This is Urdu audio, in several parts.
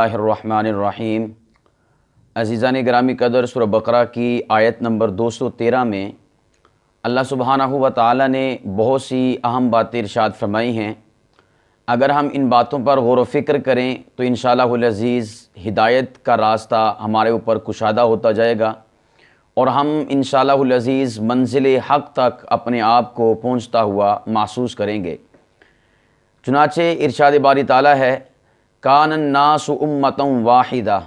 الرحمن الرحیم۔ عزیزان گرامی قدر، سورہ بقرہ کی آیت نمبر 213 میں اللہ سبحانہ و تعالی نے بہت سی اہم باتیں ارشاد فرمائی ہیں۔ اگر ہم ان باتوں پر غور و فکر کریں تو انشاءاللہ العزیز ہدایت کا راستہ ہمارے اوپر کشادہ ہوتا جائے گا اور ہم انشاءاللہ العزیز منزل حق تک اپنے آپ کو پہنچتا ہوا محسوس کریں گے۔ چنانچہ ارشاد باری تعالیٰ ہے، کان الناس امۃ واحدہ۔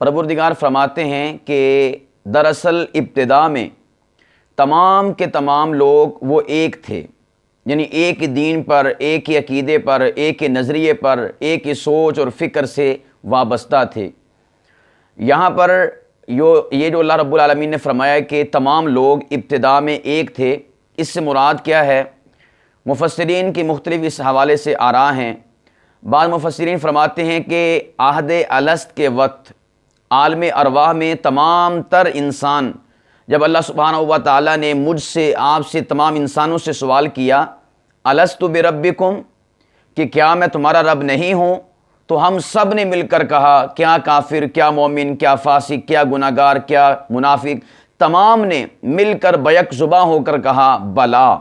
پروردگار فرماتے ہیں کہ دراصل ابتدا میں تمام کے تمام لوگ وہ ایک تھے، یعنی ایک دین پر، ایک ہی عقیدے پر، ایک ہی نظریے پر، ایک ہی سوچ اور فکر سے وابستہ تھے۔ یہاں پر یہ جو اللہ رب العالمین نے فرمایا ہے کہ تمام لوگ ابتدا میں ایک تھے، اس سے مراد کیا ہے؟ مفسرین کی مختلف اس حوالے سے آراء ہیں۔ بعض مفسرین فرماتے ہیں کہ عہد الست کے وقت عالم ارواح میں تمام تر انسان، جب اللہ سبحانہ و تعالیٰ نے مجھ سے، آپ سے، تمام انسانوں سے سوال کیا، الست بربکم، کہ کیا میں تمہارا رب نہیں ہوں، تو ہم سب نے مل کر کہا، کیا کافر، کیا مومن، کیا فاسق، کیا گناہگار، کیا منافق، تمام نے مل کر بیک زباں ہو کر کہا بلا،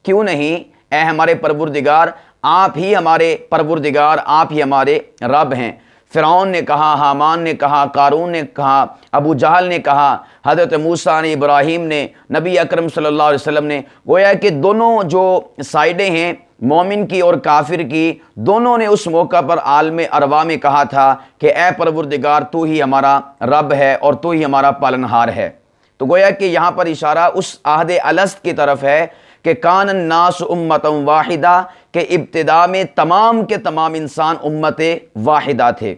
کیوں نہیں، اے ہمارے پروردگار، آپ ہی ہمارے پروردگار، آپ ہی ہمارے رب ہیں۔ فرعون نے کہا، حامان نے کہا، قارون نے کہا، ابو جہل نے کہا، حضرت موسیٰ نے، ابراہیم نے، نبی اکرم صلی اللہ علیہ وسلم نے، گویا کہ دونوں جو سائڈیں ہیں مومن کی اور کافر کی، دونوں نے اس موقع پر عالم ارواح میں کہا تھا کہ اے پروردگار، تو ہی ہمارا رب ہے اور تو ہی ہمارا پالنہار ہے۔ تو گویا کہ یہاں پر اشارہ اس عہد الست کی طرف ہے کہ کان الناس امۃ واحدہ، کہ ابتدا میں تمام کے تمام انسان امت واحدہ تھے۔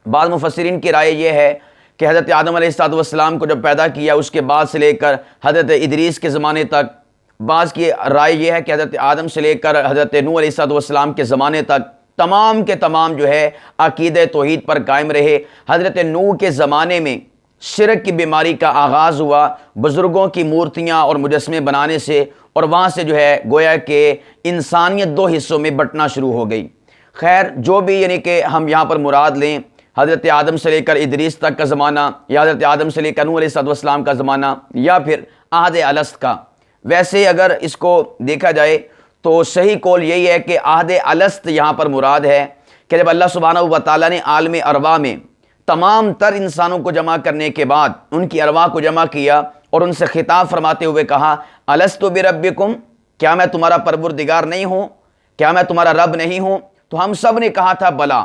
بعض مفسرین کی رائے یہ ہے کہ حضرت آدم علیہ السلام کو جب پیدا کیا اس کے بعد سے لے کر حضرت ادریس کے زمانے تک، بعض کی رائے یہ ہے کہ حضرت آدم سے لے کر حضرت نوح علیہ السلام کے زمانے تک تمام کے تمام جو ہے عقیدہ توحید پر قائم رہے۔ حضرت نوح کے زمانے میں شرک کی بیماری کا آغاز ہوا، بزرگوں کی مورتیاں اور مجسمے بنانے سے، اور وہاں سے جو ہے گویا کہ انسانیت دو حصوں میں بٹنا شروع ہو گئی۔ خیر، جو بھی یعنی کہ ہم یہاں پر مراد لیں، حضرت آدم سے لے کر ادریس تک کا زمانہ، یا حضرت آدم سے لے کر نوح علیہ السلام کا زمانہ، یا پھر عہد الست کا، ویسے اگر اس کو دیکھا جائے تو صحیح قول یہی ہے کہ عہد الست یہاں پر مراد ہے کہ جب اللہ سبحانہ و تعالیٰ نے عالم ارواح میں تمام تر انسانوں کو جمع کرنے کے بعد ان کی ارواح کو جمع کیا اور ان سے خطاب فرماتے ہوئے کہا، الست بربکم، کیا میں تمہارا پروردگار نہیں ہوں، کیا میں تمہارا رب نہیں ہوں، تو ہم سب نے کہا تھا بلا۔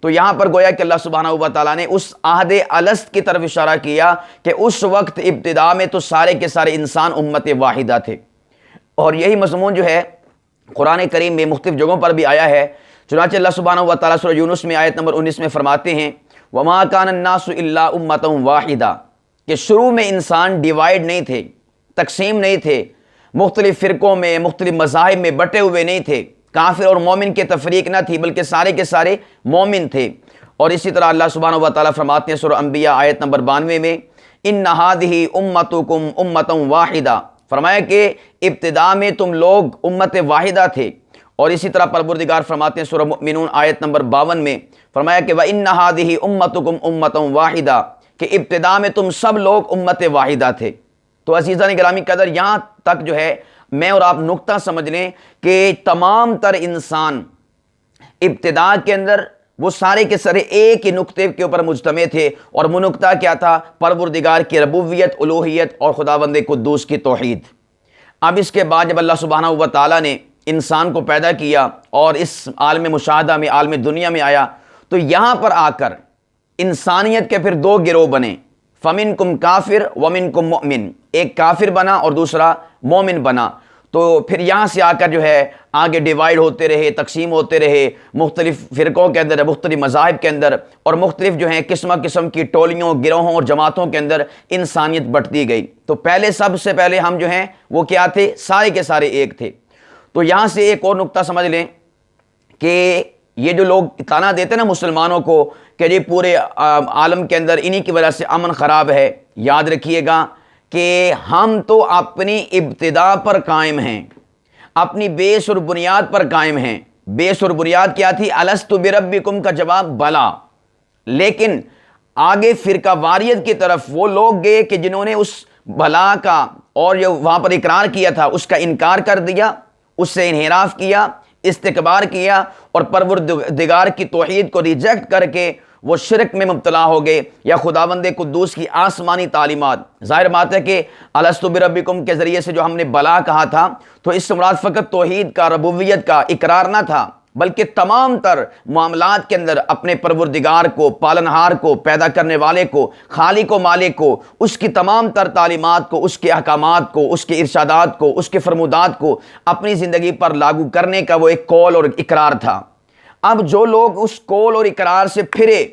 تو یہاں پر گویا کہ اللہ سبحانہ و تعالیٰ نے اس عہد الست کی طرف اشارہ کیا کہ اس وقت ابتدا میں تو سارے کے سارے انسان امت واحدہ تھے، اور یہی مضمون جو ہے قرآن کریم میں مختلف جگہوں پر بھی آیا ہے۔ چنانچہ اللہ سبحانہ و تعالیٰ سورہ یونس میں آیت نمبر 19 میں فرماتے ہیں، وَمَا كَانَ النَّاسُ إِلَّا أُمَّةً وَاحِدَةً، کہ شروع میں انسان ڈیوائیڈ نہیں تھے، تقسیم نہیں تھے، مختلف فرقوں میں، مختلف مذاہب میں بٹے ہوئے نہیں تھے، کافر اور مومن کے تفریق نہ تھی، بلکہ سارے کے سارے مومن تھے۔ اور اسی طرح اللہ سبحانہ و تعالیٰ فرماتے ہیں سورہ انبیاء آیت نمبر 92 میں، إِنَّ هَٰذِهِ أُمَّتُكُمْ أُمَّةً وَاحِدَةً، فرمایا کہ ابتدا میں تم لوگ امت واحدہ تھے۔ اور اسی طرح پروردگار فرماتے ہیں سورہ مؤمنون آیت نمبر 52 میں، فرمایا کہ وَإِنَّ هَٰذِهِ أُمَّتُكُمْ أُمَّةً وَاحِدَةً، کہ ابتدا میں تم سب لوگ امت واحدہ تھے۔ تو عزیزان گرامی قدر، یہاں تک جو ہے میں اور آپ نقطہ سمجھ لیں کہ تمام تر انسان ابتدا کے اندر وہ سارے کے سارے ایک ہی نقطے کے اوپر مجتمع تھے، اور وہ نقطہ کیا تھا؟ پروردگار کی ربوبیت، الوہیت اور خداوند قدوس کی توحید۔ اب اس کے بعد جب اللہ سبحانہ و تعالیٰ نے انسان کو پیدا کیا اور اس عالم مشاہدہ میں، عالم دنیا میں آیا، تو یہاں پر آ کر انسانیت کے پھر دو گروہ بنے، فَمِنْكُمْ کافر وَمِنْكُمْ مُؤْمِن، ایک کافر بنا اور دوسرا مومن بنا۔ تو پھر یہاں سے آ کر جو ہے آگے ڈیوائیڈ ہوتے رہے، تقسیم ہوتے رہے، مختلف فرقوں کے اندر، مختلف مذاہب کے اندر، اور مختلف جو ہیں قسم قسم کی ٹولیوں، گروہوں اور جماعتوں کے اندر انسانیت بٹتی گئی۔ تو پہلے، سب سے پہلے ہم جو ہیں وہ کیا تھے؟ سارے کے سارے ایک تھے۔ تو یہاں سے ایک اور نقطہ سمجھ لیں کہ یہ جو لوگ طعنہ دیتے ہیں نا مسلمانوں کو کہ جی پورے عالم کے اندر انہی کی وجہ سے امن خراب ہے، یاد رکھیے گا کہ ہم تو اپنی ابتدا پر قائم ہیں، اپنی بیس اور بنیاد پر قائم ہیں۔ بیس اور بنیاد کیا تھی؟ الست بربکم کا جواب بلا، لیکن آگے فرقہ واریت کی طرف وہ لوگ گئے کہ جنہوں نے اس بھلا کا اور جو وہاں پر اقرار کیا تھا اس کا انکار کر دیا، اس سے انحراف کیا، استکبار کیا، اور پروردگار کی توحید کو ریجیکٹ کر کے وہ شرک میں مبتلا ہو گئے یا خداوند قدوس کی آسمانی تعلیمات۔ ظاہر بات ہے کہ الستو بربکم کے ذریعے سے جو ہم نے بلا کہا تھا تو اس سے مراد فقط توحید کا، ربوبیت کا اقرار نہ تھا، بلکہ تمام تر معاملات کے اندر اپنے پروردگار کو، پالنہار کو، پیدا کرنے والے کو، خالق و مالک کو، اس کی تمام تر تعلیمات کو، اس کے احکامات کو، اس کے ارشادات کو، اس کے فرمودات کو اپنی زندگی پر لاگو کرنے کا وہ ایک قول اور اقرار تھا۔ اب جو لوگ اس قول اور اقرار سے پھرے،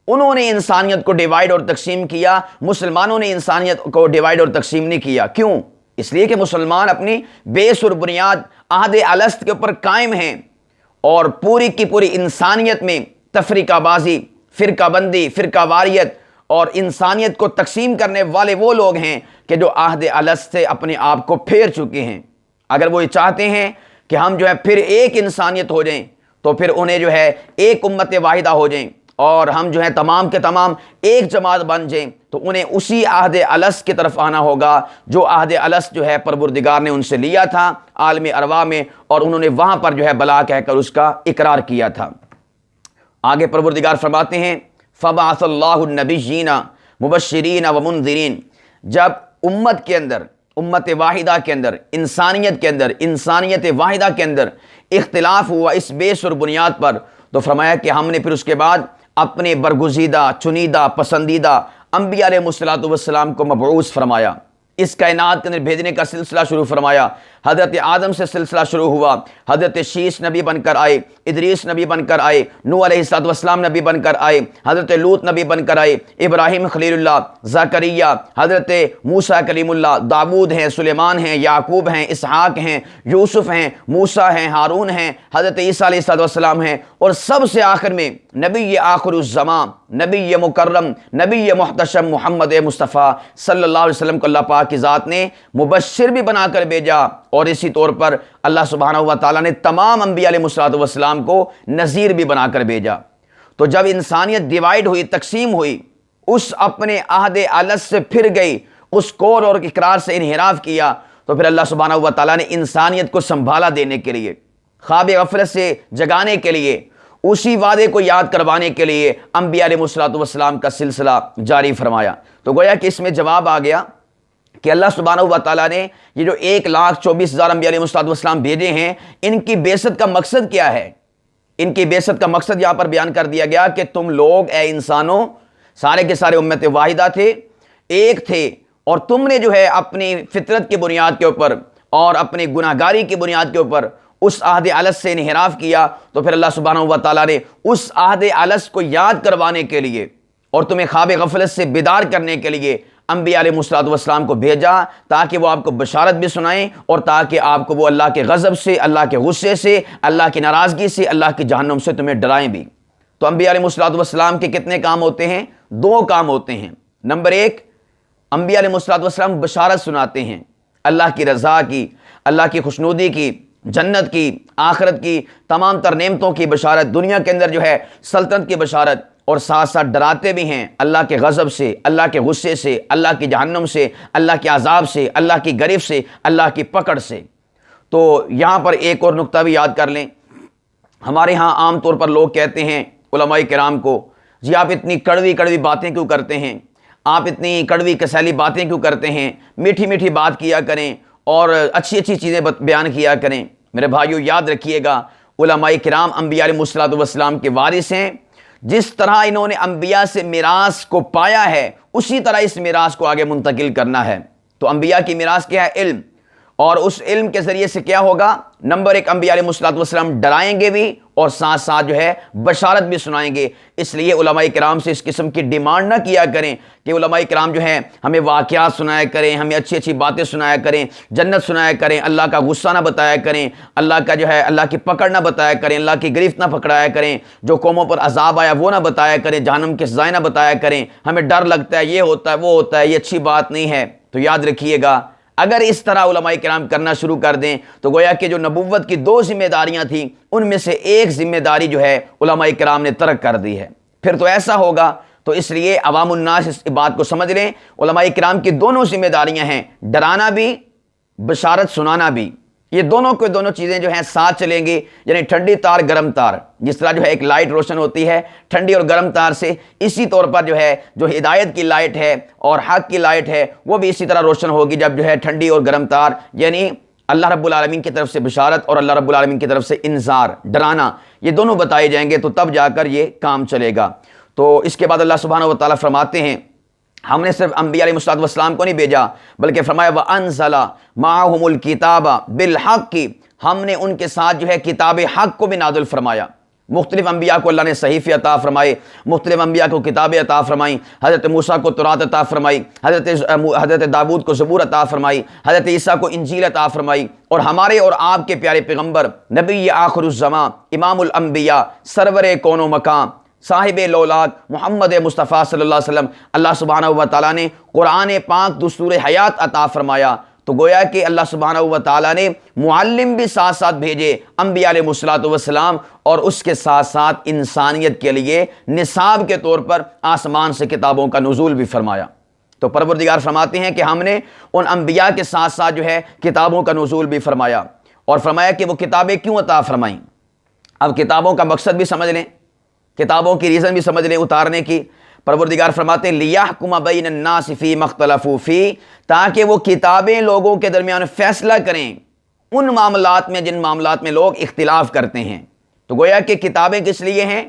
انہوں نے انسانیت کو ڈیوائیڈ اور تقسیم کیا، مسلمانوں نے انسانیت کو ڈیوائیڈ اور تقسیم نہیں کیا۔ کیوں؟ اس لیے کہ مسلمان اپنی بیس اور بنیاد عہد الست کے اوپر قائم ہیں، اور پوری کی پوری انسانیت میں تفریقہ بازی، فرقہ بندی، فرقہ واریت اور انسانیت کو تقسیم کرنے والے وہ لوگ ہیں کہ جو عہد الست سے اپنے آپ کو پھیر چکے ہیں۔ اگر وہ یہ چاہتے ہیں کہ ہم جو ہے پھر ایک انسانیت ہو جائیں تو پھر انہیں جو ہے ایک امت واحدہ ہو جائیں اور ہم جو ہے تمام کے تمام ایک جماعت بن جائیں، تو انہیں اسی عہد الست کی طرف آنا ہوگا جو عہد الست جو ہے پروردگار نے ان سے لیا تھا عالم ارواح میں، اور انہوں نے وہاں پر جو ہے بلا کہہ کر اس کا اقرار کیا تھا۔ آگے پروردگار فرماتے ہیں فَبَعَثَ اللَّهُ النَّبِيِّينَ مُبَشِّرِينَ وَمُنذِرِينَ، جب امت کے اندر، امت واحدہ کے اندر، انسانیت کے اندر، انسانیت واحدہ کے اندر اختلاف ہوا اس بیس اور بنیاد پر، تو فرمایا کہ ہم نے پھر اس کے بعد اپنے برگزیدہ، چنیدہ، پسندیدہ انبیاء علیہ السلام کو مبعوث فرمایا، اس کائنات کے اندر بھیجنے کا سلسلہ شروع فرمایا۔ حضرت آدم سے سلسلہ شروع ہوا، حضرت شیش نبی بن کر آئے، ادریس نبی بن کر آئے، نوح علیہ السلام نبی بن کر آئے، حضرت لوط نبی بن کر آئے، ابراہیم خلیل اللہ، زکریا، حضرت موسیٰ کلیم اللہ، داود ہیں، سلیمان ہیں، یعقوب ہیں، اسحاق ہیں، یوسف ہیں، موسیٰ ہیں، ہارون ہیں، حضرت عیسیٰ علیہ السلام ہیں، اور سب سے آخر میں نبی آخر الزمان، نبی مکرم، نبی محتشم محمد مصطفیٰ صلی اللہ علیہ وسلم کو اللہ پاک کی ذات نے مبشر بھی بنا کر بھیجا، اور اسی طور پر اللہ سبحانہ و تعالیٰ نے تمام انبیاء علیہ السلام کو نذیر بھی بنا کر بھیجا۔ تو جب انسانیت ڈیوائیڈ ہوئی، تقسیم ہوئی، اس اپنے عہد الست سے پھر گئی، اس قول اور اقرار سے انحراف کیا، تو پھر اللہ سبحانہ و تعالیٰ نے انسانیت کو سنبھالا دینے کے لیے، خواب غفلت سے جگانے کے لیے، اسی وعدے کو یاد کروانے کے لیے انبیاء علیہ السلام کا سلسلہ جاری فرمایا۔ تو گویا کہ اس میں جواب آ گیا کہ اللہ سبحانہ و تعالیٰ نے یہ جو 1,24,000 انبیاء علیہ السلام بھیجے ہیں، ان کی بعثت کا مقصد کیا ہے؟ ان کی بعثت کا مقصد یہاں پر بیان کر دیا گیا کہ تم لوگ اے انسانوں سارے کے سارے امت واحدہ تھے، ایک تھے، اور تم نے جو ہے اپنی فطرت کی بنیاد کے اوپر اور اپنی گناہگاری کی بنیاد کے اوپر اس عہد الست سے انحراف کیا، تو پھر اللہ سبحانہ و تعالیٰ نے اس عہد الست کو یاد کروانے کے لیے اور تمہیں خواب غفلت سے بیدار کرنے کے لیے انبیاء علیہ السلام کو بھیجا، تاکہ وہ آپ کو بشارت بھی سنائیں اور تاکہ آپ کو وہ اللہ کے غضب سے، اللہ کے غصے سے، اللہ کی ناراضگی سے، اللہ کی جہنم سے تمہیں ڈرائیں بھی۔ تو انبیاء علیہ السلام کے کتنے کام ہوتے ہیں؟ 2 کام ہوتے ہیں۔ نمبر 1، انبیاء علیہ السلام بشارت سناتے ہیں، اللہ کی رضا کی، اللہ کی خوشنودی کی، جنت کی، آخرت کی، تمام تر نعمتوں کی بشارت، دنیا کے اندر جو ہے سلطنت کی بشارت، اور ساتھ ساتھ ڈراتے بھی ہیں اللہ کے غضب سے، اللہ کے غصے سے، اللہ کی جہنم سے، اللہ کے عذاب سے، اللہ کی گرفت سے، اللہ کی پکڑ سے۔ تو یہاں پر ایک اور نقطہ بھی یاد کر لیں، ہمارے ہاں عام طور پر لوگ کہتے ہیں علماء کرام کو، جی آپ اتنی کڑوی کڑوی باتیں کیوں کرتے ہیں، آپ اتنی کڑوی کسیلی باتیں کیوں کرتے ہیں، میٹھی میٹھی بات کیا کریں اور اچھی اچھی چیزیں بیان کیا کریں۔ میرے بھائیو یاد رکھیے گا، علماء کرام انبیاء علیہ السلام کے وارث ہیں۔ جس طرح انہوں نے انبیاء سے میراث کو پایا ہے، اسی طرح اس میراث کو آگے منتقل کرنا ہے۔ تو انبیاء کی میراث کیا ہے؟ علم، اور اس علم کے ذریعے سے کیا ہوگا؟ نمبر 1، انبیاء علیہ السلام ڈرائیں گے بھی اور ساتھ ساتھ جو ہے بشارت بھی سنائیں گے۔ اس لیے علماء کرام سے اس قسم کی ڈیمانڈ نہ کیا کریں کہ علماء کرام جو ہیں ہمیں واقعات سنایا کریں، ہمیں اچھی اچھی باتیں سنایا کریں، جنت سنایا کریں، اللہ کا غصہ نہ بتایا کریں، اللہ کا جو ہے اللہ کی پکڑ نہ بتایا کریں، اللہ کی گرفت نہ پکڑایا کریں، جو قوموں پر عذاب آیا وہ نہ بتایا کریں، جہنم کے سزائیں نہ بتایا کریں، ہمیں ڈر لگتا ہے، یہ ہوتا ہے وہ ہوتا ہے، یہ اچھی بات نہیں ہے۔ تو یاد رکھیے گا، اگر اس طرح علماء کرام کرنا شروع کر دیں تو گویا کہ جو نبوت کی 2 ذمہ داریاں تھیں ان میں سے ایک ذمہ داری جو ہے علماء کرام نے ترک کر دی ہے۔ پھر تو ایسا ہوگا۔ تو اس لیے عوام الناس اس بات کو سمجھ لیں، علماء کرام کی دونوں ذمہ داریاں ہیں، ڈرانا بھی، بشارت سنانا بھی۔ یہ دونوں کو دونوں چیزیں جو ہیں ساتھ چلیں گی، یعنی ٹھنڈی تار گرم تار، جس طرح جو ہے ایک لائٹ روشن ہوتی ہے ٹھنڈی اور گرم تار سے، اسی طور پر جو ہے جو ہدایت کی لائٹ ہے اور حق کی لائٹ ہے وہ بھی اسی طرح روشن ہوگی جب جو ہے ٹھنڈی اور گرم تار، یعنی اللہ رب العالمین کی طرف سے بشارت اور اللہ رب العالمین کی طرف سے انذار، ڈرانا، یہ دونوں بتائے جائیں گے تو تب جا کر یہ کام چلے گا۔ تو اس کے بعد اللہ سبحانہ و تعالیٰ فرماتے ہیں ہم نے صرف انبیاء علیہ الصلوۃ والسلام کو نہیں بھیجا، بلکہ فرمایا وَأَنزَلَ مَعَهُمُ الْكِتَابَ بِالْحَقِّ، ہم نے ان کے ساتھ جو ہے کتاب حق کو بھی نازل فرمایا۔ مختلف انبیاء کو اللہ نے صحیفے عطا فرمائے، مختلف انبیاء کو کتابیں عطا فرمائیں، حضرت موسیٰ کو تورات عطا فرمائی، حضرت داؤد کو زبور عطا فرمائی، حضرت عیسیٰ کو انجیل عطا فرمائی، اور ہمارے اور آپ کے پیارے پیغمبر نبی آخر الزماں، امام الانبیاء، سرور کون و مکان، صاحب لولاک محمد مصطفیٰ صلی اللہ علیہ وسلم، اللہ سبحانہ و تعالیٰ نے قرآن پاک دستور حیات عطا فرمایا۔ تو گویا کہ اللہ سبحانہ و تعالیٰ نے معلم بھی ساتھ ساتھ بھیجے انبیاء علیہ الصلوۃ والسلام، اور اس کے ساتھ ساتھ انسانیت کے لیے نصاب کے طور پر آسمان سے کتابوں کا نزول بھی فرمایا۔ تو پروردگار فرماتے ہیں کہ ہم نے ان انبیاء کے ساتھ ساتھ جو ہے کتابوں کا نزول بھی فرمایا، اور فرمایا کہ وہ کتابیں کیوں عطا فرمائیں۔ اب کتابوں کا مقصد بھی سمجھ لیں، کتابوں کی ریزن بھی سمجھ لیں اتارنے کی۔ پروردگار فرماتے ہیں لِيَحْكُمَ بَيْنَ النَّاسِ فِي مَا اخْتَلَفُوا فِيهِ، تاکہ وہ کتابیں لوگوں کے درمیان فیصلہ کریں ان معاملات میں جن معاملات میں لوگ اختلاف کرتے ہیں۔ تو گویا کہ کتابیں کس لیے ہیں؟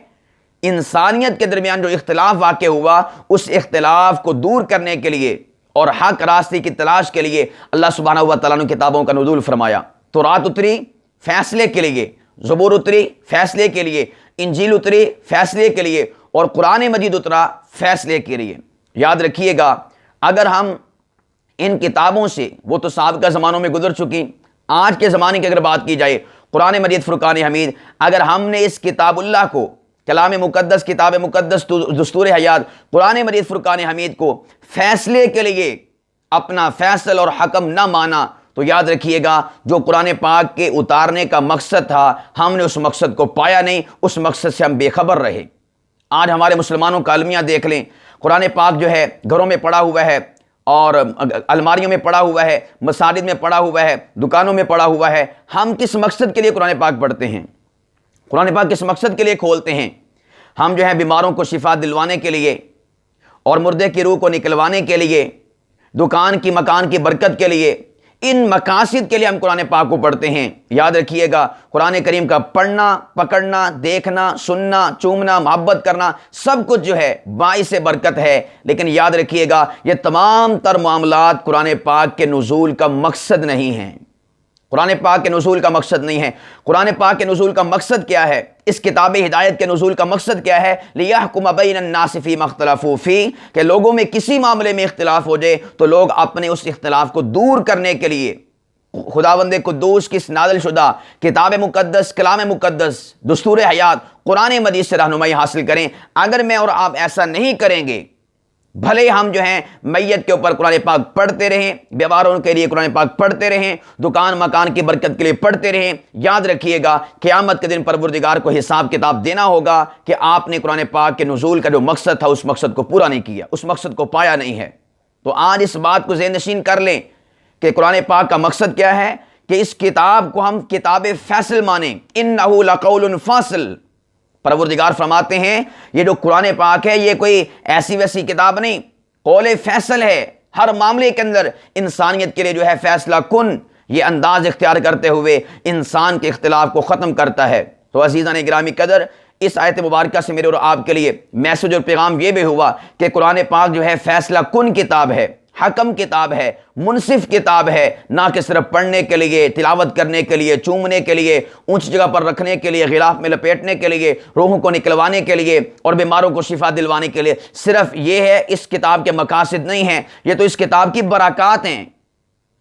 انسانیت کے درمیان جو اختلاف واقع ہوا اس اختلاف کو دور کرنے کے لیے اور حق راستے کی تلاش کے لیے اللہ سبحانہ و تعالیٰ نے کتابوں کا نزول فرمایا۔ تورات اتری فیصلے کے لیے، زبور اتری فیصلے کے لیے، انجیل اتری فیصلے کے لیے، اور قرآن مجید اترا فیصلے کے لیے۔ یاد رکھیے گا اگر ہم ان کتابوں سے، وہ تو سابقہ زمانوں میں گزر چکی، آج کے زمانے کی اگر بات کی جائے، قرآن مجید فرقان حمید، اگر ہم نے اس کتاب اللہ کو، کلام مقدس، کتاب مقدس، دستور حیات، قرآن مجید فرقان حمید کو فیصلے کے لیے اپنا فیصل اور حکم نہ مانا، تو یاد رکھیے گا جو قرآن پاک کے اتارنے کا مقصد تھا ہم نے اس مقصد کو پایا نہیں، اس مقصد سے ہم بے خبر رہے۔ آج ہمارے مسلمانوں کا المیہ دیکھ لیں، قرآن پاک جو ہے گھروں میں پڑا ہوا ہے، اور الماریوں میں پڑا ہوا ہے، مساجد میں پڑا ہوا ہے، دکانوں میں پڑا ہوا ہے۔ ہم کس مقصد کے لیے قرآن پاک پڑھتے ہیں؟ قرآن پاک کس مقصد کے لیے کھولتے ہیں؟ ہم جو ہے بیماروں کو شفا دلوانے کے لیے، اور مردے کی روح کو نکلوانے کے لیے، دکان کی مکان کی برکت کے لیے، ان مقاصد کے لیے ہم قرآن پاک کو پڑھتے ہیں۔ یاد رکھیے گا قرآن کریم کا پڑھنا، پکڑنا، دیکھنا، سننا، چومنا، محبت کرنا، سب کچھ جو ہے باعث برکت ہے، لیکن یاد رکھیے گا یہ تمام تر معاملات قرآن پاک کے نزول کا مقصد نہیں ہیں۔ قرآن پاک کے نزول کا مقصد نہیں ہے۔ قرآن پاک کے نزول کا مقصد کیا ہے؟ اس کتاب ہدایت کے نزول کا مقصد کیا ہے؟ لِيَحْكُمَ بَيْنَ النَّاسِ فِي مَا اخْتَلَفُوا فِيهِ، کہ لوگوں میں کسی معاملے میں اختلاف ہو جائے تو لوگ اپنے اس اختلاف کو دور کرنے کے لیے خداوند قدوس کی نازل شدہ کتاب مقدس، کلام مقدس، دستور حیات، قرآن مجید سے رہنمائی حاصل کریں۔ اگر میں اور آپ ایسا نہیں کریں گے، بھلے ہم جو ہیں میت کے اوپر قرآن پاک پڑھتے رہیں، بیماروں کے لیے قرآن پاک پڑھتے رہیں، دکان مکان کی برکت کے لیے پڑھتے رہیں، یاد رکھیے گا قیامت کے دن پروردگار کو حساب کتاب دینا ہوگا کہ آپ نے قرآن پاک کے نزول کا جو مقصد تھا اس مقصد کو پورا نہیں کیا، اس مقصد کو پایا نہیں ہے۔ تو آج اس بات کو ذہن نشین کر لیں کہ قرآن پاک کا مقصد کیا ہے، کہ اس کتاب کو ہم کتاب فیصل مانیں۔ اِنَّهُ لَقَوْلٌ فَاصِلٌ، پروردگار فرماتے ہیں یہ جو قرآن پاک ہے یہ کوئی ایسی ویسی کتاب نہیں، قول فیصل ہے، ہر معاملے کے اندر انسانیت کے لیے جو ہے فیصلہ کن، یہ انداز اختیار کرتے ہوئے انسان کے اختلاف کو ختم کرتا ہے۔ تو عزیزان گرامی قدر، اس آیت مبارکہ سے میرے اور آپ کے لیے میسج اور پیغام یہ بھی ہوا کہ قرآن پاک جو ہے فیصلہ کن کتاب ہے، حکم کتاب ہے، منصف کتاب ہے، نہ کہ صرف پڑھنے کے لیے، تلاوت کرنے کے لیے، چومنے کے لیے، اونچ جگہ پر رکھنے کے لیے، غلاف میں لپیٹنے کے لیے، روحوں کو نکلوانے کے لیے اور بیماروں کو شفا دلوانے کے لیے۔ صرف یہ ہے، اس کتاب کے مقاصد نہیں ہیں، یہ تو اس کتاب کی برکات ہیں،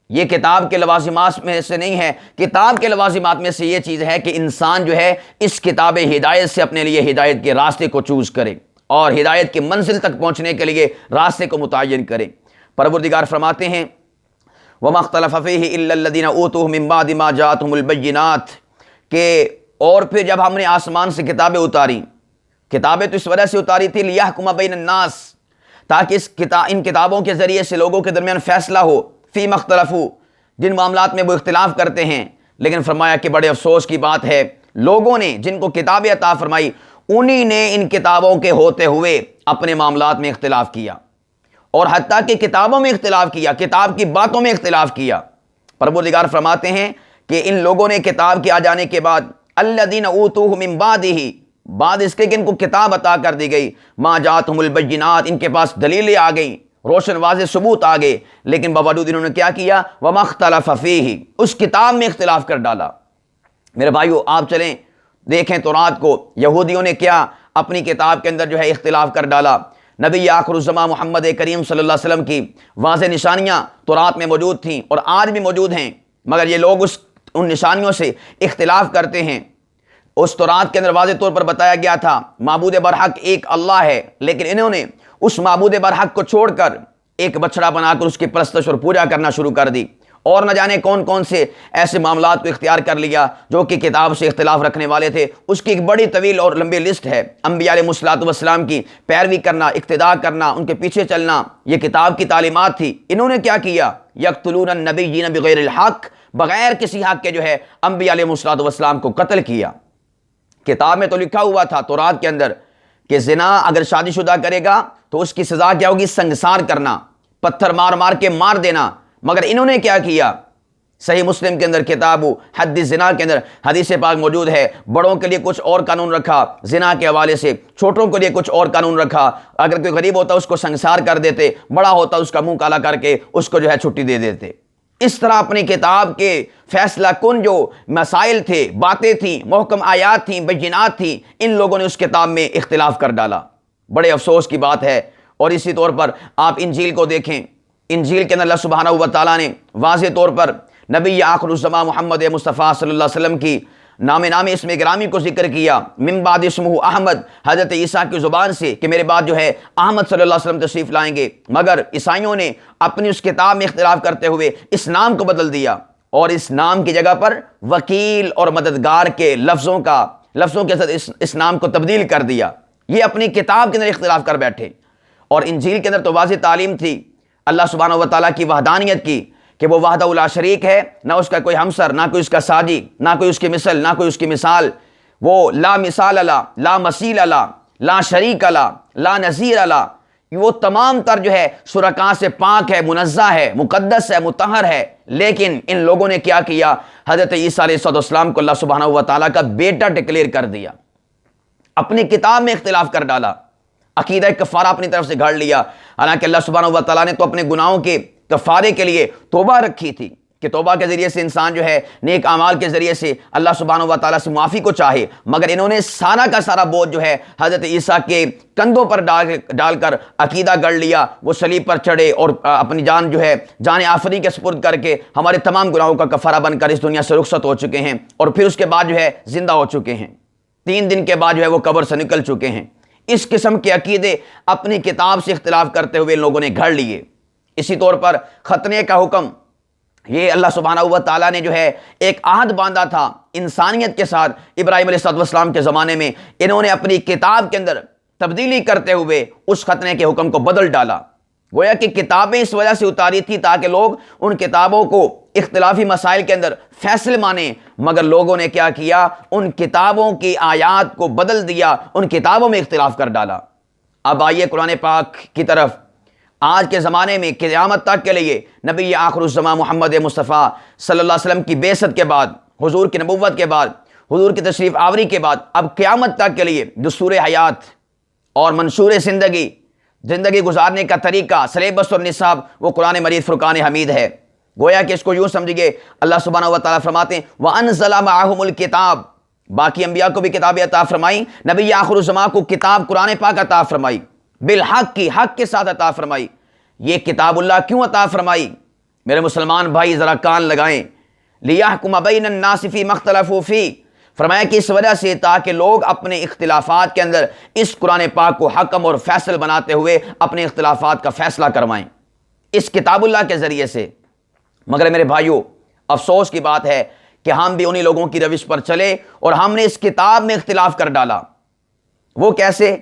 یہ کتاب کے لوازمات میں سے نہیں ہے۔ کتاب کے لوازمات میں سے یہ چیز ہے کہ انسان جو ہے اس کتاب ہدایت سے اپنے لیے ہدایت کے راستے کو چوز کرے اور ہدایت کی منزل تک پہنچنے کے لیے راستے کو متعین کرے۔ پروردگار فرماتے ہیں وَمَا اخْتَلَفَ فِيهِ إِلَّا الَّذِينَ أُوتُوهُ مِن بَعْدِ مَا جَاءَتْهُمُ الْبَيِّنَاتُ، کہ اور پھر جب ہم نے آسمان سے کتابیں اتاری کتابیں تو اس وجہ سے اتاری تھی لیحکم بین الناس، تاکہ ان کتابوں کے ذریعے سے لوگوں کے درمیان فیصلہ ہو، فی مختلفو، جن معاملات میں وہ اختلاف کرتے ہیں۔ لیکن فرمایا کہ بڑے افسوس کی بات ہے، لوگوں نے جن کو کتابیں عطا فرمائی انہی نے ان کتابوں کے ہوتے ہوئے اپنے معاملات میں اختلاف کیا، اور حتیٰ کہ کتابوں میں اختلاف کیا، کتاب کی باتوں میں اختلاف کیا۔ پروردگار فرماتے ہیں کہ ان لوگوں نے کتاب کے آ جانے کے بعد الذین اوتوہ من بعدہ، بعد اس کے کہ ان کو کتاب عطا کر دی گئی، ما جاءتہم البینات، ان کے پاس دلیلیں آ گئیں، روشن واضح ثبوت آ گئے، لیکن باوجود انہوں نے کیا کیا؟ وما اختلف فیہ، اس کتاب میں اختلاف کر ڈالا۔ میرے بھائیو آپ چلیں دیکھیں تورات کو، یہودیوں نے کیا اپنی کتاب کے اندر جو ہے اختلاف کر ڈالا۔ نبی آخر الزمان محمد کریم صلی اللہ علیہ وسلم کی واضح نشانیاں تورات میں موجود تھیں اور آج بھی موجود ہیں، مگر یہ لوگ ان نشانیوں سے اختلاف کرتے ہیں۔ اس تورات کے اندر واضح طور پر بتایا گیا تھا معبود برحق ایک اللہ ہے، لیکن انہوں نے اس معبود برحق کو چھوڑ کر ایک بچڑا بنا کر اس کی پرستش اور پوجا کرنا شروع کر دی، اور نہ جانے کون کون سے ایسے معاملات کو اختیار کر لیا جو کہ کتاب سے اختلاف رکھنے والے تھے۔ اس کی ایک بڑی طویل اور لمبی لسٹ ہے۔ انبیاء علیہ الصلوۃ والسلام کی پیروی کرنا، اقتداء کرنا، ان کے پیچھے چلنا، یہ کتاب کی تعلیمات تھی۔ انہوں نے کیا کیا؟ یقتلون النبیین بغیر الحق، بغیر کسی حق کے جو ہے انبیاء علیہ الصلوۃ والسلام کو قتل کیا۔ کتاب میں تو لکھا ہوا تھا تورات کے اندر کہ زنا اگر شادی شدہ کرے گا تو اس کی سزا کیا ہوگی؟ سنگسار کرنا، پتھر مار مار کے مار دینا۔ مگر انہوں نے کیا کیا؟ صحیح مسلم کے اندر کتاب حد الزنا کے اندر حدیث پاک موجود ہے، بڑوں کے لیے کچھ اور قانون رکھا زنا کے حوالے سے، چھوٹوں کے لیے کچھ اور قانون رکھا۔ اگر کوئی غریب ہوتا اس کو سنگسار کر دیتے، بڑا ہوتا اس کا منہ کالا کر کے اس کو جو ہے چھٹی دے دیتے۔ اس طرح اپنی کتاب کے فیصلہ کن جو مسائل تھے، باتیں تھیں، محکم آیات تھیں، بینات تھیں، ان لوگوں نے اس کتاب میں اختلاف کر ڈالا۔ بڑے افسوس کی بات ہے۔ اور اسی طور پر آپ انجیل کو دیکھیں، انجیل کے اندر اللہ سبحانہ و تعالیٰ نے واضح طور پر نبی آخر الزمان محمد مصطفیٰ صلی اللہ علیہ وسلم کی نام اسم گرامی کو ذکر کیا، من بعد اسمہ احمد، حضرت عیسیٰ کی زبان سے کہ میرے بعد جو ہے احمد صلی اللہ علیہ وسلم تشریف لائیں گے۔ مگر عیسائیوں نے اپنی اس کتاب میں اختلاف کرتے ہوئے اس نام کو بدل دیا، اور اس نام کی جگہ پر وکیل اور مددگار کے لفظوں کے ساتھ اس نام کو تبدیل کر دیا۔ یہ اپنی کتاب کے اندر اختلاف کر بیٹھے۔ اور انجیل کے اندر تو واضح تعلیم تھی اللہ سبحانہ و تعالیٰ کی وحدانیت کی، کہ وہ وحدہ لا شریک ہے، نہ اس کا کوئی ہمسر، نہ کوئی اس کا ساجی، نہ کوئی اس کی مثل، نہ کوئی اس کی مثال۔ وہ لا مثال اللہ، لا مثیل اللہ، لا شریک اللہ، لا نظیر اللہ، وہ تمام تر جو ہے شرکاء سے پاک ہے، منزہ ہے، مقدس ہے، مطہر ہے۔ لیکن ان لوگوں نے کیا کیا؟ حضرت عیسیٰ علیہ السلام کو اللہ سبحانہ و تعالیٰ کا بیٹا ڈکلیئر کر دیا، اپنی کتاب میں اختلاف کر ڈالا، عقیدہ کفارہ اپنی طرف سے گھڑ لیا۔ حالانکہ اللہ سبحانہ و تعالیٰ نے تو اپنے گناہوں کے کفارے کے لیے توبہ رکھی تھی کہ توبہ کے ذریعے سے انسان جو ہے نیک اعمال کے ذریعے سے اللہ سبحانہ و تعالیٰ سے معافی کو چاہے، مگر انہوں نے سارا کا سارا بوجھ جو ہے حضرت عیسیٰ کے کندھوں پر ڈال کر عقیدہ گڑھ لیا۔ وہ صلیب پر چڑھے اور اپنی جان جو ہے جان آفرین کے سپرد کر کے ہمارے تمام گناہوں کا کفارہ بن کر اس دنیا سے رخصت ہو چکے ہیں، اور پھر اس کے بعد جو ہے زندہ ہو چکے ہیں، 3 دن کے بعد جو ہے وہ قبر سے نکل چکے ہیں۔ اس قسم کے عقیدے اپنی کتاب سے اختلاف کرتے ہوئے ان لوگوں نے گھڑ لیے۔ اسی طور پر ختنے کا حکم، یہ اللہ سبحانہ و تعالیٰ نے جو ہے ایک عہد باندھا تھا انسانیت کے ساتھ ابراہیم علیہ السلام کے زمانے میں، انہوں نے اپنی کتاب کے اندر تبدیلی کرتے ہوئے اس ختنے کے حکم کو بدل ڈالا۔ گویا کہ کتابیں اس وجہ سے اتاری تھی تاکہ لوگ ان کتابوں کو اختلافی مسائل کے اندر فیصلے مانیں، مگر لوگوں نے کیا کیا؟ ان کتابوں کی آیات کو بدل دیا، ان کتابوں میں اختلاف کر ڈالا۔ اب آئیے قرآن پاک کی طرف۔ آج کے زمانے میں قیامت تک کے لیے نبی آخر الزمان محمد مصطفیٰ صلی اللہ علیہ وسلم کی بعثت کے بعد، حضور کی نبوت کے بعد، حضور کی تشریف آوری کے بعد، اب قیامت تک کے لیے دستور حیات اور منشور زندگی گزارنے کا طریقہ، سلیبس اور نصاب وہ قرآن مجید فرقان حمید ہے۔ گویا کہ اس کو یوں سمجھیے، اللہ سبحانہ و تعالیٰ فرماتے ہیں وَأَنزَلَ مَعَهُمُ الْكِتَابَ، باقی انبیاء کو بھی کتابیں عطا فرمائی، نبی آخر الزمان کو کتاب قرآن پاک عطا فرمائی، بالحق کی حق کے ساتھ عطا فرمائی۔ یہ کتاب اللہ کیوں عطا فرمائی؟ میرے مسلمان بھائی ذرا کان لگائیں۔ لِيَحْكُمَ بَيْنَ النَّاسِ فِي مَا اخْتَلَفُوا فِيهِ، فرمایا کہ اس وجہ سے تاکہ لوگ اپنے اختلافات کے اندر اس قرآن پاک کو حکم اور فیصل بناتے ہوئے اپنے اختلافات کا فیصلہ کروائیں اس کتاب اللہ کے ذریعے سے۔ مگر میرے بھائیوں، افسوس کی بات ہے کہ ہم بھی انہی لوگوں کی روش پر چلے اور ہم نے اس کتاب میں اختلاف کر ڈالا۔ وہ کیسے؟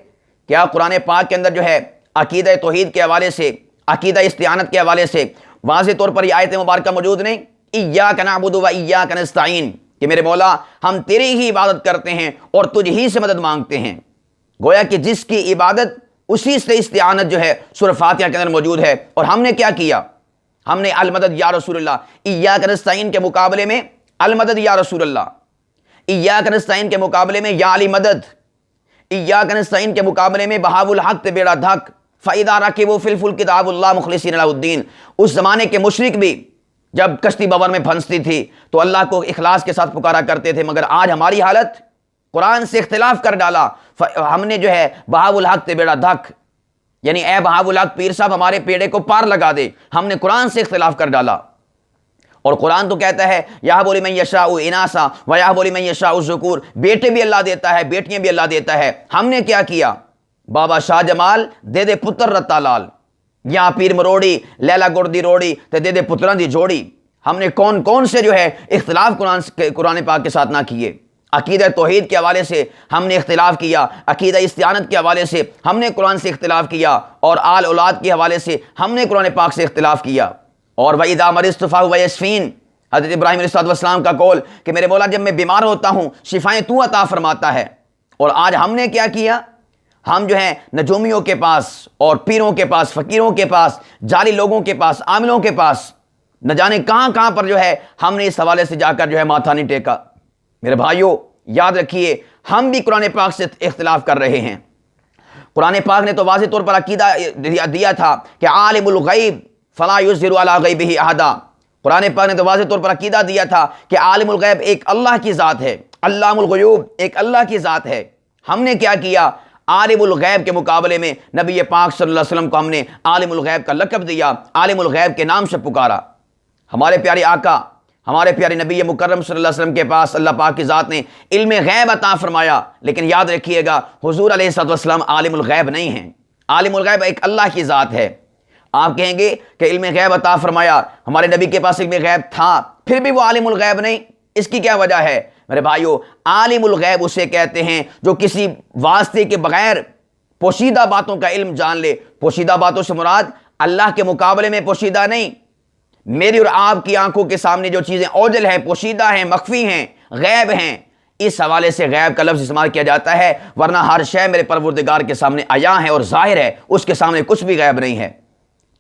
کیا قرآن پاک کے اندر جو ہے عقیدہ توحید کے حوالے سے، عقیدہ استعانت کے حوالے سے واضح طور پر یہ آیت مبارکہ موجود نہیں؟ ایاک نعبد و ایاک نستعین، کہ میرے مولا ہم تیری ہی عبادت کرتے ہیں اور تجھ ہی سے مدد مانگتے ہیں۔ گویا کہ جس کی عبادت اسی سے استعانت جو ہے سورہ فاتحہ کے اندر موجود ہے۔ اور ہم نے کیا کیا؟ ہم نے المدد یا رسول اللہ، ایاک نستعین کے مقابلے میں المدد یا رسول اللہ، ایاک نستعین کے مقابلے میں یا علی مدد، ایاک نستعین کے مقابلے میں بہاو الحق تے بیڑا دھک، فَإِذَا رَكِبُوا فِي الْفُلْكِ دَعَوُا اللَّهَ مُخْلِصِينَ لَهُ الدِّينَ۔ اس زمانے کے مشرک بھی جب کشتی بور میں پھنستی تھی تو اللہ کو اخلاص کے ساتھ پکارا کرتے تھے، مگر آج ہماری حالت قرآن سے اختلاف کر ڈالا۔ ہم نے جو ہے بہاو الحق تے بیڑا دھک، یعنی اے بہاو الحق پیر صاحب ہمارے پیڑے کو پار لگا دے، ہم نے قرآن سے اختلاف کر ڈالا۔ اور قرآن تو کہتا ہے یہب لمن یشاء اناسا ویہب لمن یشاء الذکور، بیٹے بھی اللہ دیتا ہے، بیٹیاں بھی اللہ دیتا ہے۔ ہم نے کیا کیا؟ بابا شاہ جمال دے دے پتر رتا لال، یا پیر مروڑی لیلا گڑ دی روڑی تے دے دے پتران دی جوڑی۔ ہم نے کون کون سے جو ہے اختلاف قرآن پاک کے ساتھ نہ کیے؟ عقیدہ توحید کے حوالے سے ہم نے اختلاف کیا، عقیدہ استعانت کے حوالے سے ہم نے قرآن سے اختلاف کیا، اور آل اولاد کے حوالے سے ہم نے قرآن پاک سے اختلاف کیا۔ اور وَإِذَا مَرِضْتُ فَهُوَ يَشْفِينِ، حضرت ابراہیم علیہ السلام کا قول کہ میرے مولا جب میں بیمار ہوتا ہوں شفائیں تو عطا فرماتا ہے۔ اور آج ہم نے کیا کیا؟ ہم جو ہیں نجومیوں کے پاس اور پیروں کے پاس، فقیروں کے پاس، جعلی لوگوں کے پاس، عاملوں کے پاس، نہ جانے کہاں کہاں پر جو ہے ہم نے اس حوالے سے جا کر جو ہے ماتھا نہیں ٹیکا۔ میرے بھائیوں یاد رکھیے، ہم بھی قرآن پاک سے اختلاف کر رہے ہیں۔ قرآن پاک نے تو واضح طور پر عقیدہ دیا تھا کہ عالم الغیب فلا یظہر علی غیبہ احدا۔ قرآن پاک نے تو واضح طور پر عقیدہ دیا تھا کہ عالم الغیب ایک اللہ کی ذات ہے، علام الغیوب ایک اللہ کی ذات ہے۔ ہم نے کیا کیا؟ عالم الغیب کے مقابلے میں نبی پاک صلی اللہ علیہ وسلم کو ہم نے عالم الغیب کا لقب دیا، عالم الغیب کے نام سے پکارا۔ ہمارے پیارے آقا، ہمارے پیارے نبی مکرم صلی اللہ علیہ وسلم کے پاس اللہ پاک کی ذات نے علم غیب عطا فرمایا، لیکن یاد رکھیے گا حضور علیہ السلام عالم الغیب نہیں ہیں۔ عالم الغیب ایک اللہ کی ذات ہے۔ آپ کہیں گے کہ علم غیب عطا فرمایا، ہمارے نبی کے پاس علم غیب تھا، پھر بھی وہ عالم الغیب نہیں، اس کی کیا وجہ ہے؟ میرے بھائیو، عالم الغیب اسے کہتے ہیں جو کسی واسطے کے بغیر پوشیدہ باتوں کا علم جان لے۔ پوشیدہ باتوں سے مراد اللہ کے مقابلے میں پوشیدہ نہیں، میری اور آپ کی آنکھوں کے سامنے جو چیزیں اوجل ہیں، پوشیدہ ہیں، مخفی ہیں، غیب ہیں، اس حوالے سے غیب کا لفظ استعمال کیا جاتا ہے، ورنہ ہر شے میرے پروردگار کے سامنے عیاں ہے اور ظاہر ہے، اس کے سامنے کچھ بھی غیب نہیں ہے۔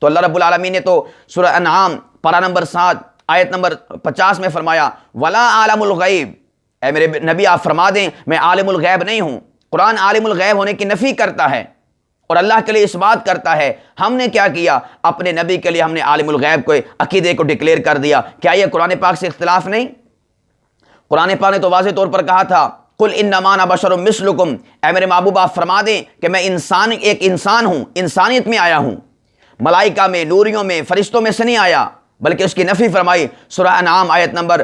تو اللہ رب العالمین نے تو سورہ انعام پارہ نمبر 7 آیت نمبر 50 میں فرمایا وَلَا عَالَمُ الْغَيْبِ، اے میرے نبی آپ فرما دیں میں عالم الغیب نہیں ہوں۔ قرآن عالم الغیب ہونے کی نفی کرتا ہے اور اللہ کے لیے اس بات کرتا ہے۔ ہم نے کیا کیا؟ اپنے نبی کے لیے ہم نے عالم الغیب کو عقیدے کو ڈکلیئر کر دیا۔ کیا یہ قرآن پاک سے اختلاف نہیں؟ قرآن پاک نے تو واضح طور پر کہا تھا قُلْ إِنَّمَا أَنَا بَشَرٌ مِثْلُكُمْ، اے میرے محبوب آپ فرما دیں کہ میں ایک انسان ہوں، انسانیت میں آیا ہوں، ملائکہ میں، نوریوں میں، فرشتوں میں سے نہیں آیا، بلکہ اس کی نفی فرمائی سورہ انعام آیت نمبر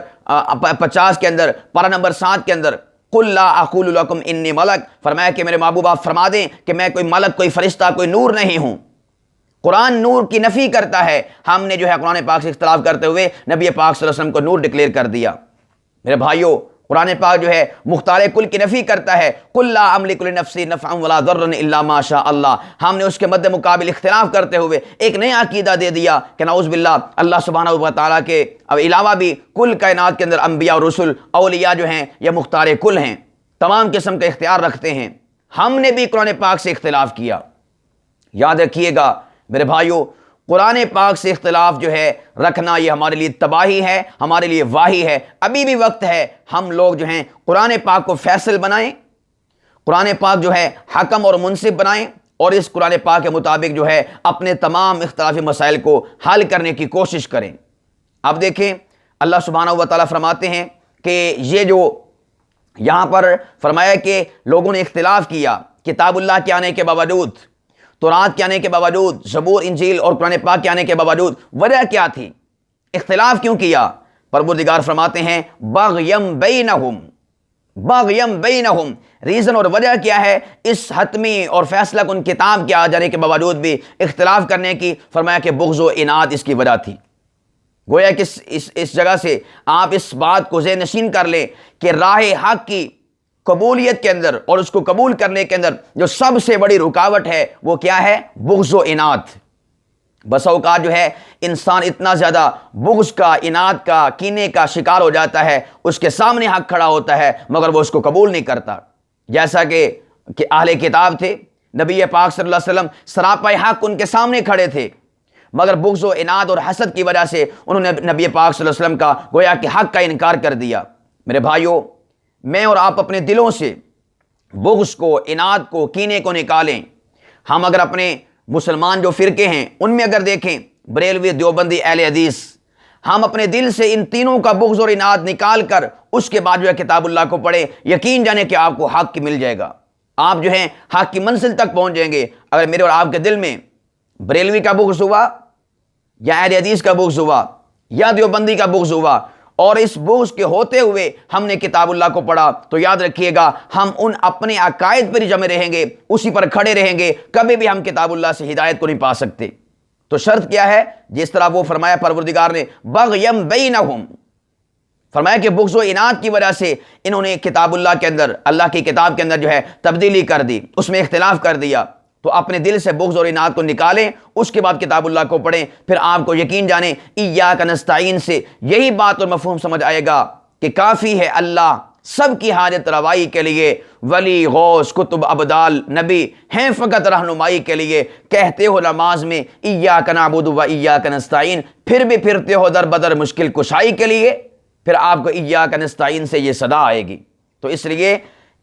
50 کے اندر، پارہ نمبر 7 کے اندر قُلْ لَا أَقُولُ لَكُمْ إِنِّي مَلَكٌ، فرمایا کہ میرے محبوب آپ فرما دیں کہ میں کوئی ملک، کوئی فرشتہ، کوئی نور نہیں ہوں۔ قرآن نور کی نفی کرتا ہے، ہم نے جو ہے قرآن پاک سے اختلاف کرتے ہوئے نبی پاک صلی اللہ علیہ وسلم کو نور ڈکلیئر کر دیا۔ میرے بھائیوں قرآن پاک جو ہے مختار کل کی نفی کرتا ہے قُلْ لَا أَمْلِكُ لِنَفْسِي نَفْعًا وَلَا ضَرًّا إِلَّا مَا شَاءَ اللَّهُ۔ ہم نے اس کے مد مقابل اختلاف کرتے ہوئے ایک نیا عقیدہ دے دیا کہ نعوذ باللہ اللہ سبحانہ و تعالیٰ کے علاوہ بھی کل کائنات کے اندر انبیاء اور رسل، اولیاء جو ہیں یہ مختار کل ہیں، تمام قسم کا اختیار رکھتے ہیں۔ ہم نے بھی قرآن پاک سے اختلاف کیا۔ یاد رکھیے گا میرے بھائیوں، قرآن پاک سے اختلاف جو ہے رکھنا یہ ہمارے لیے تباہی ہے، ہمارے لیے واہی ہے۔ ابھی بھی وقت ہے ہم لوگ جو ہیں قرآن پاک کو فیصل بنائیں، قرآن پاک جو ہے حکم اور منصف بنائیں، اور اس قرآن پاک کے مطابق جو ہے اپنے تمام اختلافی مسائل کو حل کرنے کی کوشش کریں۔ اب دیکھیں اللہ سبحانہ و تعالیٰ فرماتے ہیں کہ یہ جو یہاں پر فرمایا کہ لوگوں نے اختلاف کیا کتاب اللہ کے آنے کے باوجود، تورات کے آنے کے باوجود، زبور، انجیل اور قرآن پاک کے آنے کے باوجود، وجہ کیا تھی؟ اختلاف کیوں کیا؟ پروردگار فرماتے ہیں بغیم بینہم، بغیم بینہم، ریزن اور وجہ کیا ہے اس حتمی اور فیصلہ کن کتاب کے آ جانے کے باوجود بھی اختلاف کرنے کی؟ فرمایا کہ بغض و اناد اس کی وجہ تھی۔ گویا کہ اس جگہ سے آپ اس بات کو ذہن نشین کر لیں کہ راہ حق کی قبولیت کے اندر اور اس کو قبول کرنے کے اندر جو سب سے بڑی رکاوٹ ہے وہ کیا ہے؟ بغض و اناد۔ بس اوقات جو ہے انسان اتنا زیادہ بغض کا، اناد کا، کینے کا شکار ہو جاتا ہے، اس کے سامنے حق کھڑا ہوتا ہے مگر وہ اس کو قبول نہیں کرتا۔ جیسا کہ اہل کتاب تھے، نبی پاک صلی اللہ علیہ وسلم سراپا حق ان کے سامنے کھڑے تھے، مگر بغض و اناد اور حسد کی وجہ سے انہوں نے نبی پاک صلی اللہ علیہ وسلم کا گویا کہ حق کا انکار کر دیا۔ میرے بھائیوں، میں اور آپ اپنے دلوں سے بغض کو، اناد کو، کینے کو نکالیں۔ ہم اگر اپنے مسلمان جو فرقے ہیں ان میں اگر دیکھیں، بریلوی، دیوبندی، اہل حدیث، ہم اپنے دل سے ان تینوں کا بغض اور اناد نکال کر اس کے بعد جو ہے کتاب اللہ کو پڑھیں، یقین جانے کہ آپ کو حق کی مل جائے گا، آپ جو ہیں حق کی منزل تک پہنچ جائیں گے۔ اگر میرے اور آپ کے دل میں بریلوی کا بغض ہوا یا اہل حدیث کا بغض ہوا یا دیوبندی کا بغض ہوا اور اس بغض کے ہوتے ہوئے ہم نے کتاب اللہ کو پڑھا، تو یاد رکھیے گا ہم ان اپنے عقائد پر ہی جمے رہیں گے، اسی پر کھڑے رہیں گے، کبھی بھی ہم کتاب اللہ سے ہدایت کو نہیں پا سکتے۔ تو شرط کیا ہے؟ جس طرح وہ فرمایا پروردگار نے بغیم بینہم، فرمایا کہ بغض و اناد کی وجہ سے انہوں نے کتاب اللہ کے اندر، اللہ کی کتاب کے اندر جو ہے تبدیلی کر دی، اس میں اختلاف کر دیا۔ تو اپنے دل سے بغض اور اناد کو نکالیں، اس کے بعد کتاب اللہ کو پڑھیں، پھر آپ کو یقین جانیں ایاک نستعین سے یہی بات اور مفہوم سمجھ آئے گا کہ کافی ہے اللہ سب کی حاجت روائی کے لیے، ولی، غوث، کتب، ابدال، نبی ہیں فقط رہنمائی کے لیے۔ کہتے ہو نماز میں ایاک نعبد و ایاک نستعین، پھر بھی پھرتے ہو در بدر مشکل کشائی کے لیے، پھر آپ کو ایاک نستعین سے یہ صدا آئے گی۔ تو اس لیے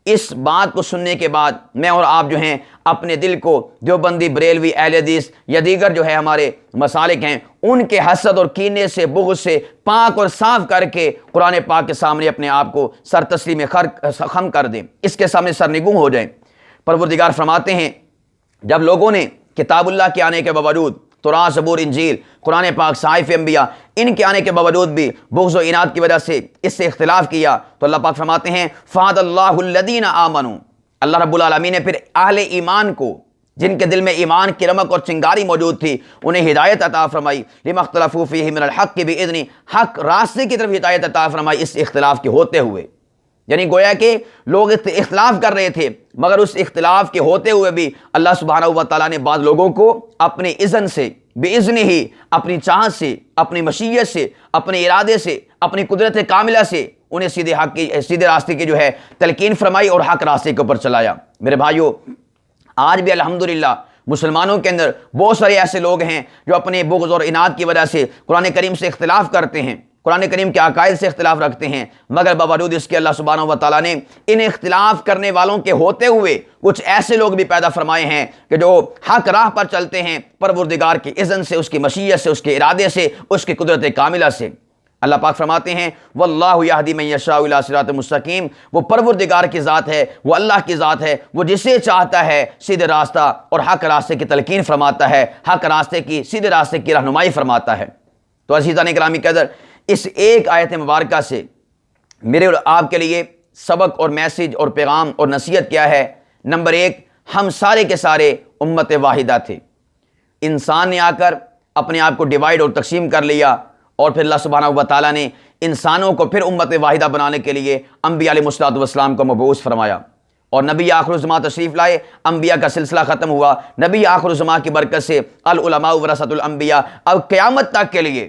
اس بات کو سننے کے بعد میں اور آپ جو ہیں اپنے دل کو دیوبندی، بریلوی، اہل حدیث یا دیگر جو ہے ہمارے مسالک ہیں ان کے حسد اور کینے سے، بغض سے پاک اور صاف کر کے قرآن پاک کے سامنے اپنے آپ کو سر تسلیم خم کر دیں، اس کے سامنے سرنگوں ہو جائیں۔ پروردگار فرماتے ہیں جب لوگوں نے کتاب اللہ کے آنے کے باوجود، تورات، زبور، انجیل، قرآن پاک، صحائف انبیاء، ان کے آنے کے باوجود بھی بغض و اناد کی وجہ سے اس سے اختلاف کیا، تو اللہ پاک فرماتے ہیں فَهَدَ اللَّهُ الَّذِينَ آمَنُوا، اللہ رب العالمین نے پھر اہل ایمان کو، جن کے دل میں ایمان کی رمق اور چنگاری موجود تھی، انہیں ہدایت عطا فرمائی، لِمَا اخْتَلَفُوا فِيهِ مِنَ الْحَقِّ بِإِذْنِهِ، حق راستے کی طرف ہدایت عطا فرمائی اس اختلاف کے ہوتے ہوئے۔ یعنی گویا کہ لوگ اختلاف کر رہے تھے مگر اس اختلاف کے ہوتے ہوئے بھی اللہ سبحانہ و تعالیٰ نے بعض لوگوں کو اپنے اذن سے، بِإِذْنِهِ ہی، اپنی چاہت سے، اپنی مشیت سے، اپنے ارادے سے، اپنی قدرت کاملہ سے انہیں سیدھے حق کی، سیدھے راستے کی جو ہے تلقین فرمائی اور حق راستے کے اوپر چلایا۔ میرے بھائیو، آج بھی الحمدللہ مسلمانوں کے اندر بہت سارے ایسے لوگ ہیں جو اپنے بغض اور اناد کی وجہ سے قرآن کریم سے اختلاف کرتے ہیں، قرآن کریم کے عقائد سے اختلاف رکھتے ہیں، مگر باوجود اس کے اللہ سبحانہ و تعالیٰ نے ان اختلاف کرنے والوں کے ہوتے ہوئے کچھ ایسے لوگ بھی پیدا فرمائے ہیں کہ جو حق راہ پر چلتے ہیں پروردگار کی اذن سے، اس کی مشیت سے، اس کے ارادے سے، اس کی قدرت کاملہ سے۔ اللہ پاک فرماتے ہیں واللہ یہدی من یشاء الی صراط مستقیم، وہ پروردگار کی ذات ہے، وہ اللہ کی ذات ہے، وہ جسے چاہتا ہے سیدھے راستہ اور حق راستے کی تلقین فرماتا ہے، حق راستے کی، سیدھے راستے کی رہنمائی فرماتا ہے۔ تو عزیزان گرامی قدر، اس ایک آیت مبارکہ سے میرے اور آپ کے لیے سبق اور میسج اور پیغام اور نصیحت کیا ہے؟ نمبر ایک، ہم سارے کے سارے امت واحدہ تھے، انسان نے آ کر اپنے آپ کو ڈیوائیڈ اور تقسیم کر لیا، اور پھر اللہ سبحانہ و تعالیٰ نے انسانوں کو پھر امت واحدہ بنانے کے لیے انبیاء علیہ الصلوۃ والسلام کو مبعوث فرمایا، اور نبی آخر الزمان تشریف لائے، انبیاء کا سلسلہ ختم ہوا، نبی آخر الزمان کی برکت سے العلماء ورثۃ الانبیاء، اب قیامت تک کے لیے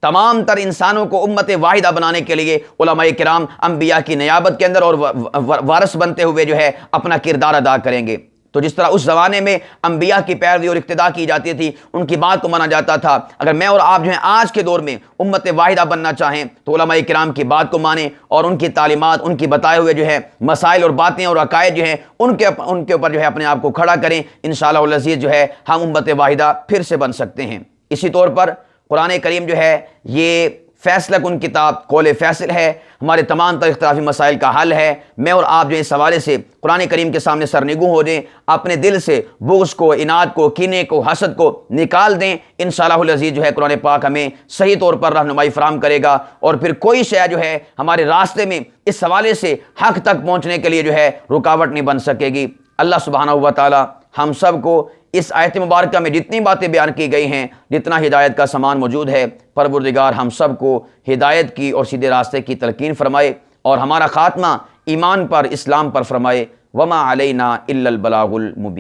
تمام تر انسانوں کو امت واحدہ بنانے کے لیے علماء کرام انبیاء کی نیابت کے اندر اور وارث بنتے ہوئے جو ہے اپنا کردار ادا کریں گے۔ تو جس طرح اس زمانے میں انبیاء کی پیروی اور اقتداء کی جاتی تھی، ان کی بات کو مانا جاتا تھا، اگر میں اور آپ جو ہیں آج کے دور میں امت واحدہ بننا چاہیں تو علماء کرام کی بات کو مانیں اور ان کی تعلیمات، ان کی بتائے ہوئے جو ہے مسائل اور باتیں اور عقائد جو ہیں ان کے اوپر جو ہے اپنے آپ کو کھڑا کریں، انشاءاللہ العزیز جو ہے ہم امت واحدہ پھر سے بن سکتے ہیں۔ اسی طور پر قرآن کریم جو ہے یہ فیصلہ کن کتاب، قول فیصل ہے، ہمارے تمام تر اختلافی مسائل کا حل ہے۔ میں اور آپ جو اس حوالے سے قرآن کریم کے سامنے سرنگوں ہو جائیں، اپنے دل سے بغض کو، اناد کو، کینے کو، حسد کو نکال دیں، انشاءاللہ العزیز جو ہے قرآن پاک ہمیں صحیح طور پر رہنمائی فراہم کرے گا، اور پھر کوئی شے جو ہے ہمارے راستے میں اس حوالے سے حق تک پہنچنے کے لیے جو ہے رکاوٹ نہیں بن سکے گی۔ اللہ سبحانہ و تعالی ہم سب کو اس آیت مبارکہ میں جتنی باتیں بیان کی گئی ہیں، جتنا ہدایت کا سامان موجود ہے، پروردگار ہم سب کو ہدایت کی اور سیدھے راستے کی تلقین فرمائے، اور ہمارا خاتمہ ایمان پر، اسلام پر فرمائے وما علینا الا البلاغ المبین۔